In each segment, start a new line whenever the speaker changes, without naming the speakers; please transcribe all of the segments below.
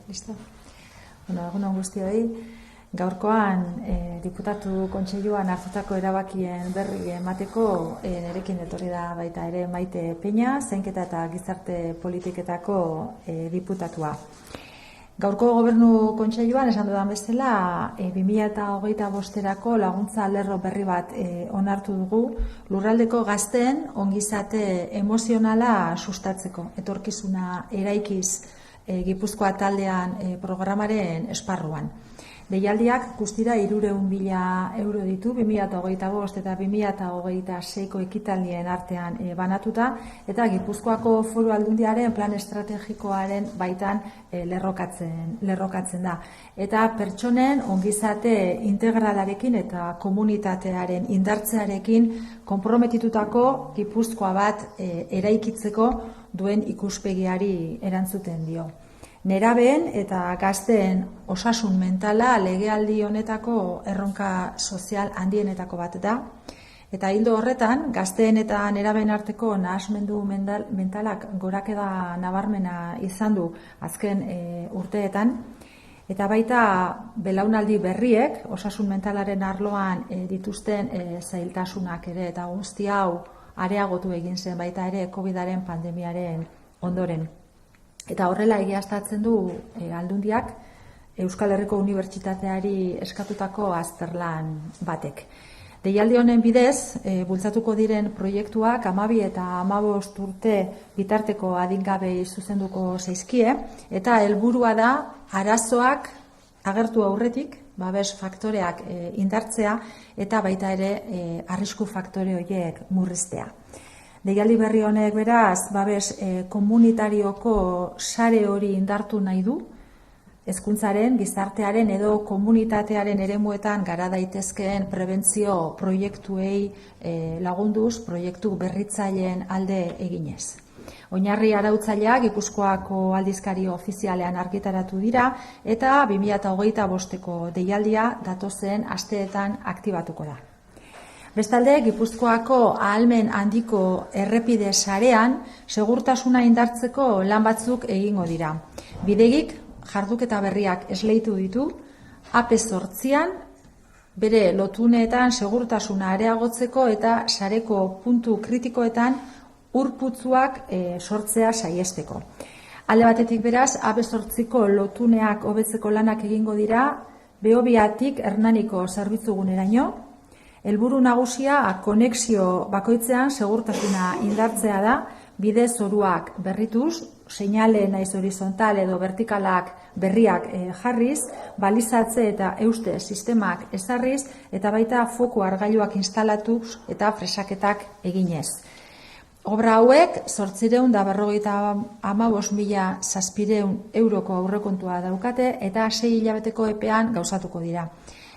Listo. Egun guztioi, gaurkoan diputatu kontseiluan hartutako erabakien berri emateko nerekin etorri da baita ere Maite Peña, Zainketa eta Gizarte Politiketako diputatua. Gaurko gobernu kontseiluan esan dudan bezala 2025erako laguntza lerro berri bat onartu dugu lurraldeko gazteen ongizate emozionala sustatzeko, etorkizuna eraikiz Gipuzkoa taldean programaren esparruan. Deialdiak guztira 300.000 euro ditu 2025 eta 2026ko ekitaldien artean banatuta eta Gipuzkoako Foru Aldundiaren plan estrategikoaren baitan lerrokatzen da. Eta pertsonen ongizate integralarekin eta komunitatearen indartzearekin konprometitutako Gipuzkoa bat eraikitzeko duen ikuspegiari erantzuten dio. Nerabeen eta gazteen osasun mentala legealdi honetako erronka sozial handienetako bat da. Eta ildo horretan, gazteen eta nerabeen arteko nahasmendu mentalak gorakeda nabarmena izan du azken urteetan. Eta baita belaunaldi berriek, osasun mentalaren arloan dituzten zailtasunak ere eta guzti hau areagotu egin zen baita ere COVID-aren pandemiaren ondoren. Eta horrela egiaztatzen du Aldundiak Euskal Herriko Unibertsitateari eskatutako azterlan batek. Deialdi honen bidez, bultzatuko diren proiektuak 12 eta 15 urte bitarteko adingabei zuzenduko zaizkie, eta helburua da arazoak agertu aurretik, babes faktoreak indartzea eta baita ere arrisku faktore horiek murriztea. Deialdi berri honek beraz, babes komunitarioko sare hori indartu nahi du, hezkuntzaren, gizartearen edo komunitatearen eremuetan gara daitezkeen prebentzio proiektuei lagunduz, proiektu berritzaileen alde eginez. Oinarri arautzaileak Gipuzkoako aldizkari ofizialean argitaratu dira eta 2025ko deialdia datozen asteetan aktibatuko da. Bestalde, Gipuzkoako ahalmen handiko errepide sarean segurtasuna indartzeko lan batzuk egingo dira. Bidegik jarduketa berriak esleitu ditu, AP8an bere lotuneetan segurtasuna areagotzeko eta sareko puntu kritikoetan urputzuak sortzea saihesteko. Alde batetik beraz, AP8ko lotuneak hobetzeko lanak egingo dira, Behobiatik Hernaniko zerbitzuguneraino. Helburu nagusia konexio bakoitzean segurtasuna indartzea da, bide zoruak berrituz, seinale naiz horizontal edo vertikalak berriak jarriz, balizatze eta euste sistemak ezarriz, eta baita foku argailuak instalatuz eta fresaketak eginez. Obra hauek 855.700 euroko aurrekontua daukate eta 6 hilabeteko epean gauzatuko dira.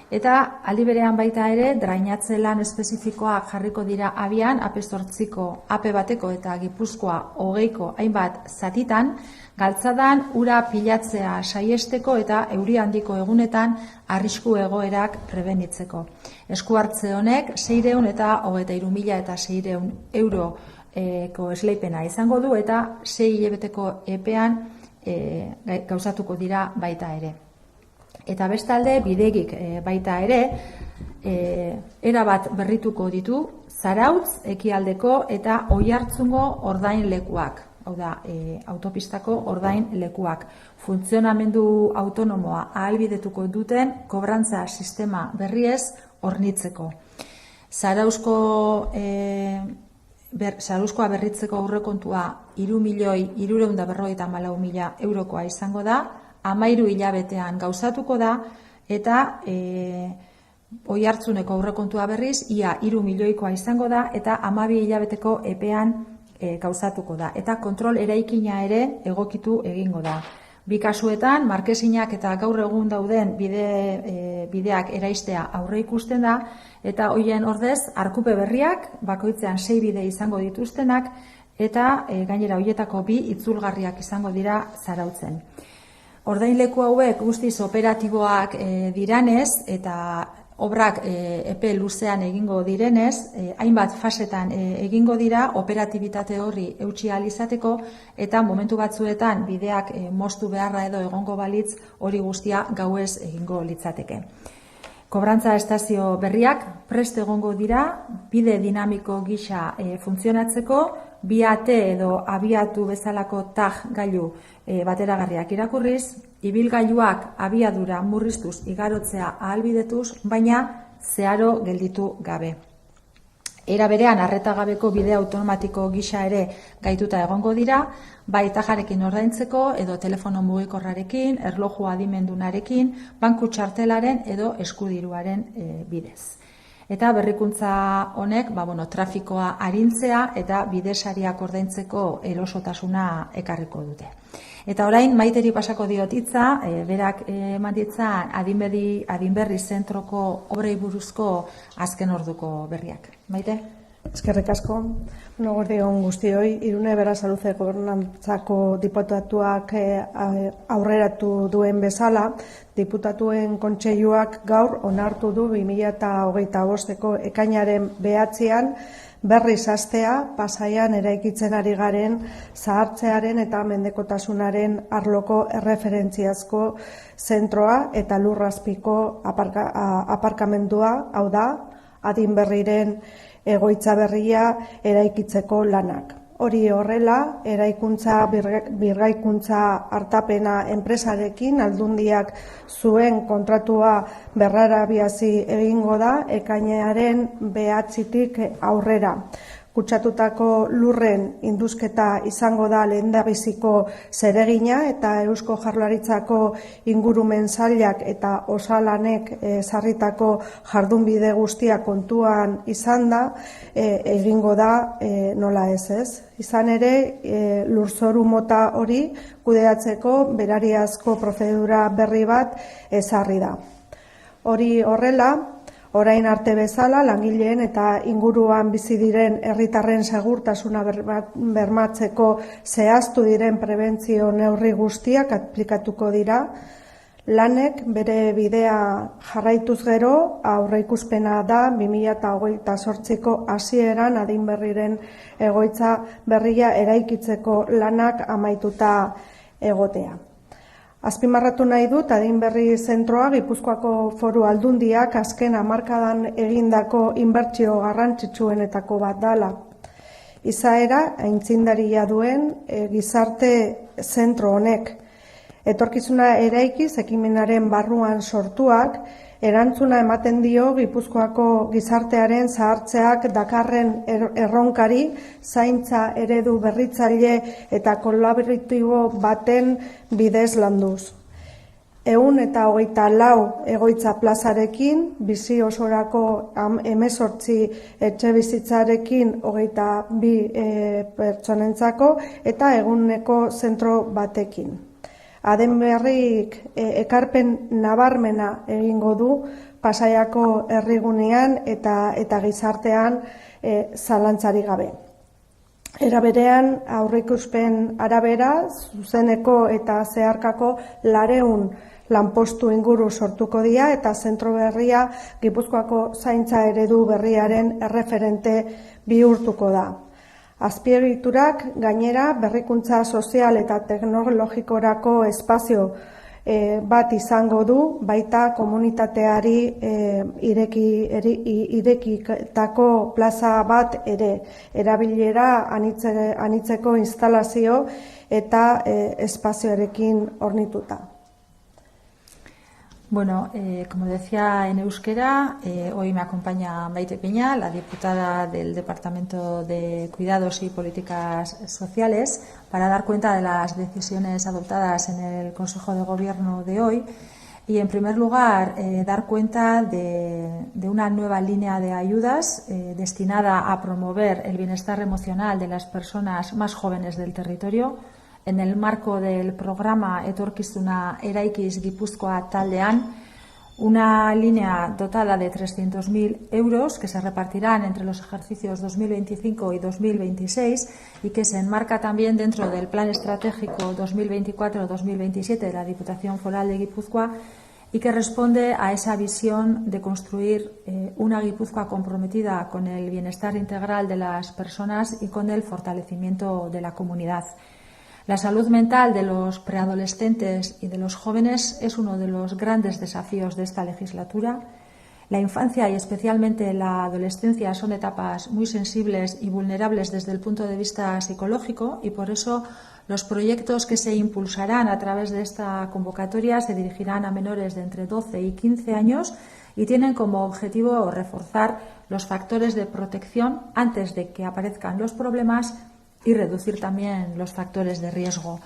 Eta aldi berean baita ere, drainatze lan espezifikoak jarriko dira abian, AP8ko, AP bateko eta Gipuzkoa 20ko hainbat zatitan, galtzadan ura pilatzea saiesteko eta euri handiko egunetan arrisku egoerak prebenitzeko. Esku hartze honek 623.600 euroko esleipena izango du eta 6 hilabeteko epean gauzatuko dira baita ere. Eta bestalde, bidegik baita ere, erabat berrituko ditu, Zarautz ekialdeko eta Oiartzungo ordain lekuak, hau da, autopistako ordain lekuak. Funtzionamendu autonomoa ahalbidetuko duten kobrantza sistema berriez hornitzeko. Zarauzkoa berritzeko aurrekontua 3.354.000 eurokoa izango da, 13 hilabetean gauzatuko da, eta Oiartzuneko aurrekontua berriz, ia 3 milioikoa izango da, eta 12 hilabeteko epean gauzatuko da. Eta kontrol eraikina ere egokitu egingo da. Bi kasuetan, markesinak eta gaur egun dauden bideak eraistea aurre ikusten da, eta hoien ordez, arkupe berriak, bakoitzean 6 bide izango dituztenak, eta gainera hoietako 2 itzulgarriak izango dira zarautzen. Ordainleku hauek guztiz operatiboak diranez, eta obrak epe luzean egingo direnez, hainbat fasetan egingo dira operatibitate horri eutsi ahal izateko, eta momentu batzuetan bideak moztu beharra edo egongo balitz hori guztia gauez egingo litzateke. Kobrantza estazio berriak prest egongo dira, bide dinamiko gisa funtzionatzeko, BAT edo abiatu bezalako tag gailu bateragarriak irakurriz, ibilgailuak abiadura murriztuz igarotzea ahalbidetuz, baina zeharo gelditu gabe. Era berean, arretagabeko bide automatiko gisa ere gaituta egongo dira, bai tajarekin ordaintzeko edo telefono mugikorrarekin, erloju adimendunarekin, banku txartelaren edo eskudiruaren bidez. Eta berrikuntza honek trafikoa arintzea eta bidesariak ordaintzeko erosotasuna ekarriko dute. Eta orain Maiteri pasako diot hitza, berak eman ditzan adinberri zentroko obrei buruzko azken orduko berriak. Maite?
Eskerrik asko. Eguerdi-on guztioi, Irune Berasaluze gobernantzako diputatuak aurreratu duen bezala, diputatuen kontseiluak gaur onartu du 2025ko ekainaren 9an berriz hastea Pasaian eraikitzen ari garen zahartzearen eta mendekotasunaren arloko erreferentziazko zentroa eta lurrazpiko aparkamendua, hau da, adinberriren egoitza berria eraikitzeko lanak. Hori horrela, eraikuntza birgaikuntza artapena enpresarekin aldundiak zuen kontratua berrarabiazi egingo da ekainearen 9tik aurrera. Kutsatutako lurren induzketa izango da lehendabiziko zeregina eta Eusko Jaurlaritzako ingurumen sailak eta osalanek sarritako jardunbide guztia kontuan izan da, egingo da nola ez. Izan ere, lurzoru mota hori kudeatzeko berariazko prozedura berri bat ezarri da. Hori horrela, orain arte bezala, langileen eta inguruan bizi diren herritarren segurtasuna bermatzeko zehaztu diren prebentzio neurri guztiak aplikatuko dira. Lanek bere bidea jarraituz gero, aurreikuspena da 2028ko hasieran adinberriren egoitza berria eraikitzeko lanak amaituta egotea. Azpimarratu nahi dut, adinberri zentroa Gipuzkoako Foru Aldundiak azken hamarkadan egindako inbertsio garrantzitsuenetako bat dela. Izaera aitzindaria duen gizarte zentro honek. Etorkizuna eraikiz ekimenaren barruan sortuak, erantzuna ematen dio Gipuzkoako gizartearen zahartzeak dakarren erronkari, zaintza eredu berritzaile eta kolaboratibo baten bidez landuz. 124 egoitza plazarekin, bizi osorako 18 etxebizitzarekin 22 pertsonentzako eta eguneko zentro batekin. Adinberrik ekarpen nabarmena egingo du Pasaiako herrigunean eta gizartean zalantzarik gabe. Era berean, aurreikuspen arabera, zuzeneko eta zeharkako 200 lanpostu inguru sortuko dira eta zentro berria Gipuzkoako zaintza eredu berriaren erreferente bihurtuko da. Azpiegiturak gainera berrikuntza sozial eta teknologikorako espazio bat izango du, baita komunitateari irekitako plaza bat ere, erabilera anitzeko instalazio eta espazioarekin hornituta.
Bueno, como decía en euskera, hoy me acompaña Maite Piña, la diputada del Departamento de Cuidados y Políticas Sociales, para dar cuenta de las decisiones adoptadas en el Consejo de Gobierno de hoy. Y, en primer lugar, dar cuenta de una nueva línea de ayudas destinada a promover el bienestar emocional de las personas más jóvenes del territorio, en el marco del programa Etorkizuna Eraikiz Gipuzkoa Taldean, una línea dotada de 300.000 euros que se repartirán entre los ejercicios 2025 y 2026 y que se enmarca también dentro del Plan Estratégico 2024-2027 de la Diputación Foral de Guipúzcoa y que responde a esa visión de construir una Guipúzcoa comprometida con el bienestar integral de las personas y con el fortalecimiento de la comunidad. La salud mental de los preadolescentes y de los jóvenes es uno de los grandes desafíos de esta legislatura. La infancia y especialmente la adolescencia son etapas muy sensibles y vulnerables desde el punto de vista psicológico y por eso los proyectos que se impulsarán a través de esta convocatoria se dirigirán a menores de entre 12 y 15 años y tienen como objetivo reforzar los factores de protección antes de que aparezcan los problemas y reducir también los factores de riesgo.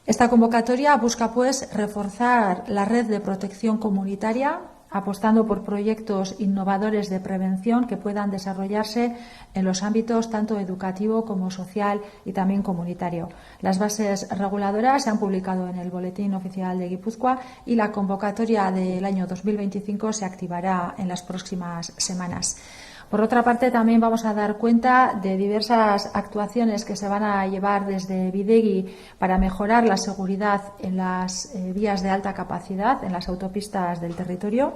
Esta convocatoria busca, pues, reforzar la red de protección comunitaria, apostando por proyectos innovadores de prevención que puedan desarrollarse en los ámbitos tanto educativo como social y también comunitario. Las bases reguladoras se han publicado en el Boletín Oficial de Guipúzcoa y la convocatoria del año 2025 se activará en las próximas semanas. Por otra parte, también vamos a dar cuenta de diversas actuaciones que se van a llevar desde Bidegi para mejorar la seguridad en las vías de alta capacidad, en las autopistas del territorio.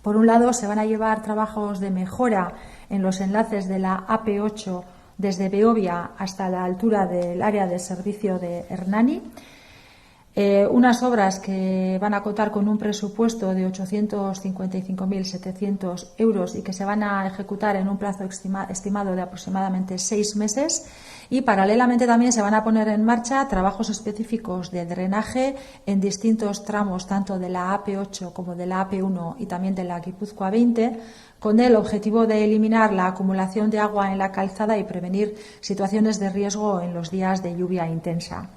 Por un lado, se van a llevar trabajos de mejora en los enlaces de la AP8 desde Beovia hasta la altura del área de servicio de Hernani. Unas obras que van a contar con un presupuesto de 855.700 euros y que se van a ejecutar en un plazo estimado de aproximadamente 6 meses. Y paralelamente también se van a poner en marcha trabajos específicos de drenaje en distintos tramos, tanto de la AP8 como de la AP1 y también de la Guipúzcoa 20, con el objetivo de eliminar la acumulación de agua en la calzada y prevenir situaciones de riesgo en los días de lluvia intensa.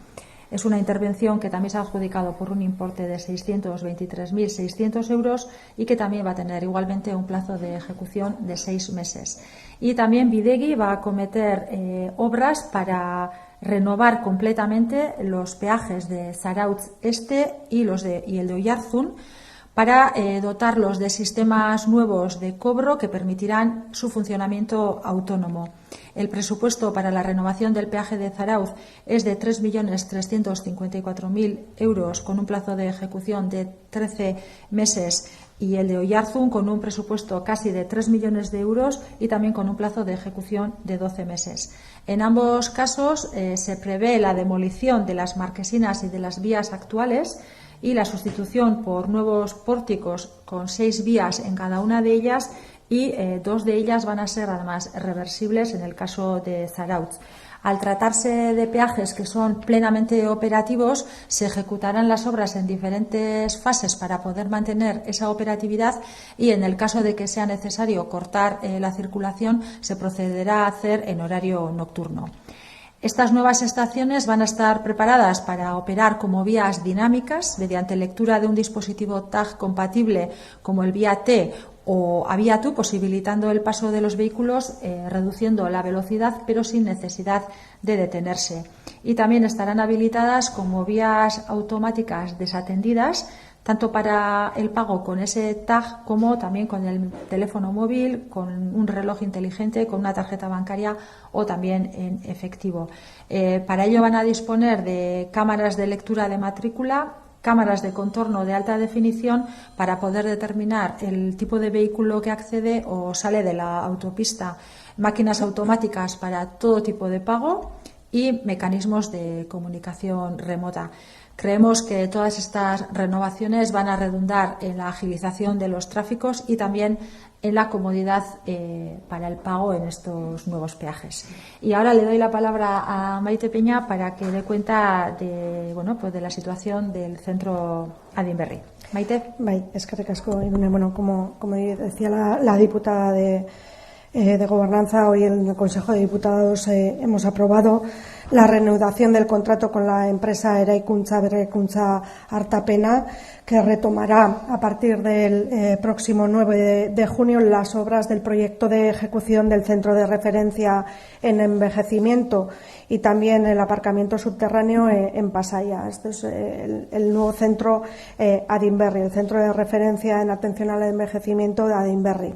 Es una intervención que también se ha adjudicado por un importe de 623.600 euros y que también va a tener igualmente un plazo de ejecución de 6 meses. Y también Bidegi va a acometer obras para renovar completamente los peajes de Zarautz Este y el de Oiartzun, para dotarlos de sistemas nuevos de cobro que permitirán su funcionamiento autónomo. El presupuesto para la renovación del peaje de Zarautz es de 3.354.000 euros con un plazo de ejecución de 13 meses y el de Oiartzun con un presupuesto casi de 3 millones de euros y también con un plazo de ejecución de 12 meses. En ambos casos se prevé la demolición de las marquesinas y de las vías actuales y la sustitución por nuevos pórticos con 6 vías en cada una de ellas y 2 de ellas van a ser además reversibles en el caso de Zarautz. Al tratarse de peajes que son plenamente operativos, se ejecutarán las obras en diferentes fases para poder mantener esa operatividad y en el caso de que sea necesario cortar la circulación, se procederá a hacer en horario nocturno. Estas nuevas estaciones van a estar preparadas para operar como vías dinámicas mediante lectura de un dispositivo TAG compatible como el vía-T o a vía-TU, posibilitando el paso de los vehículos, reduciendo la velocidad pero sin necesidad de detenerse. Y también estarán habilitadas como vías automáticas desatendidas, tanto para el pago con ese tag como también con el teléfono móvil, con un reloj inteligente, con una tarjeta bancaria o también en efectivo. Para ello van a disponer de cámaras de lectura de matrícula, cámaras de contorno de alta definición para poder determinar el tipo de vehículo que accede o sale de la autopista, máquinas automáticas para todo tipo de pago y mecanismos de comunicación remota. Creemos que todas estas renovaciones van a redundar en la agilización de los tráficos y también en la comodidad para el pago en estos nuevos peajes. Y ahora le doy la palabra a Maite Peña para que dé cuenta de, pues de la situación del centro Adinberri. Maite.
Bai, eskerrik asko, Irune. Bueno, como decía la diputada de Gobernanza, hoy en el Consejo de Diputados hemos aprobado la reanudación del contrato con la empresa Eraikuntza Berrikuntza Artapena, que retomará a partir del próximo 9 de junio las obras del proyecto de ejecución del centro de referencia en envejecimiento y también el aparcamiento subterráneo en Pasaia. Este es el nuevo centro Adinberri, el centro de referencia en atención al envejecimiento de Adinberri.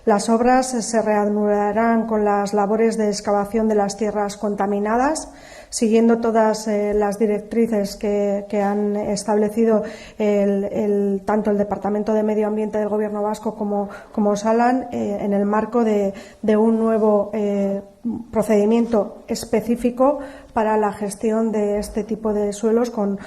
Las obras se reanudarán con las labores de excavación de las tierras contaminadas, siguiendo todas las directrices que han establecido tanto el Departamento de Medio Ambiente del Gobierno Vasco como Osalan en el marco de un nuevo procedimiento específico para la gestión de este tipo de suelos con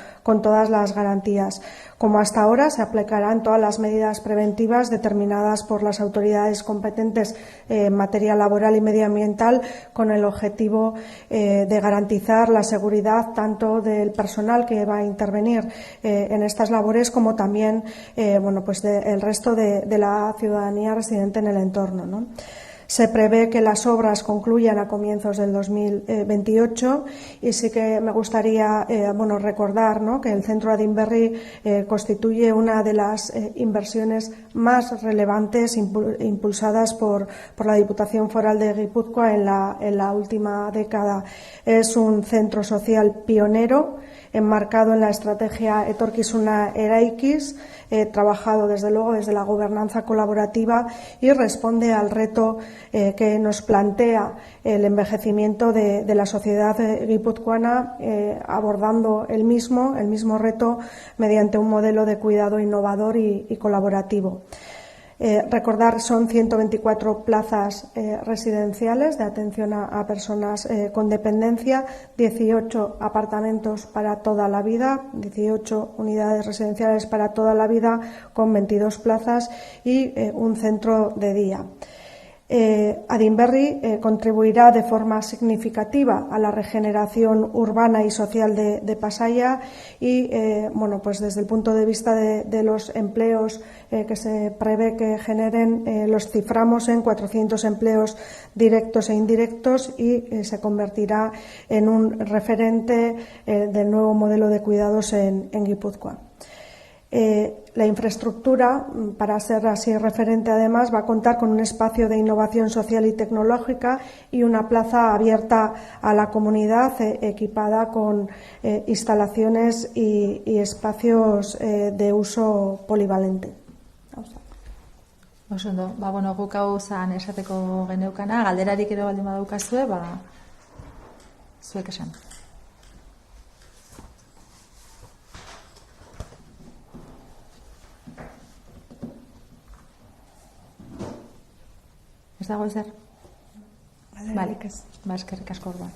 todas las garantías. Como hasta ahora, se aplicarán todas las medidas preventivas determinadas por las autoridades competentes en materia laboral y medioambiental con el objetivo de garantizar la seguridad tanto del personal que va a intervenir en estas labores como también del resto de la ciudadanía residente en el entorno, ¿no? Se prevé que las obras concluyan a comienzos del 2028 y sí que me gustaría recordar, ¿no?, que el centro Adinberri constituye una de las inversiones más relevantes impulsadas por la Diputación Foral de Guipúzcoa en la última década. Es un centro social pionero enmarcado en la estrategia Etorkizuna Eraikiz, trabajado desde luego desde la gobernanza colaborativa y responde al reto que nos plantea el envejecimiento de la sociedad guipuzcoana, abordando el mismo reto mediante un modelo de cuidado innovador y colaborativo. Recordar, son 124 plazas residenciales de atención a personas con dependencia, 18 apartamentos para toda la vida, 18 unidades residenciales para toda la vida con 22 plazas y un centro de día. Adinberri contribuirá de forma significativa a la regeneración urbana y social de Pasaia y desde el punto de vista de los empleos que se prevé que generen, los ciframos en 400 empleos directos e indirectos y se convertirá en un referente del nuevo modelo de cuidados en Guipúzcoa. La infraestructura, para ser así referente además, va a contar con un espacio de innovación social y tecnológica y una plaza abierta a la comunidad equipada con instalaciones y espacios de uso polivalente.
Oso ondo, guk hau zan esateko geneukana, galderarik ere baldin badaukazue, zuek esan. Ez dago ezer? Bale, eskerrik asko orduan.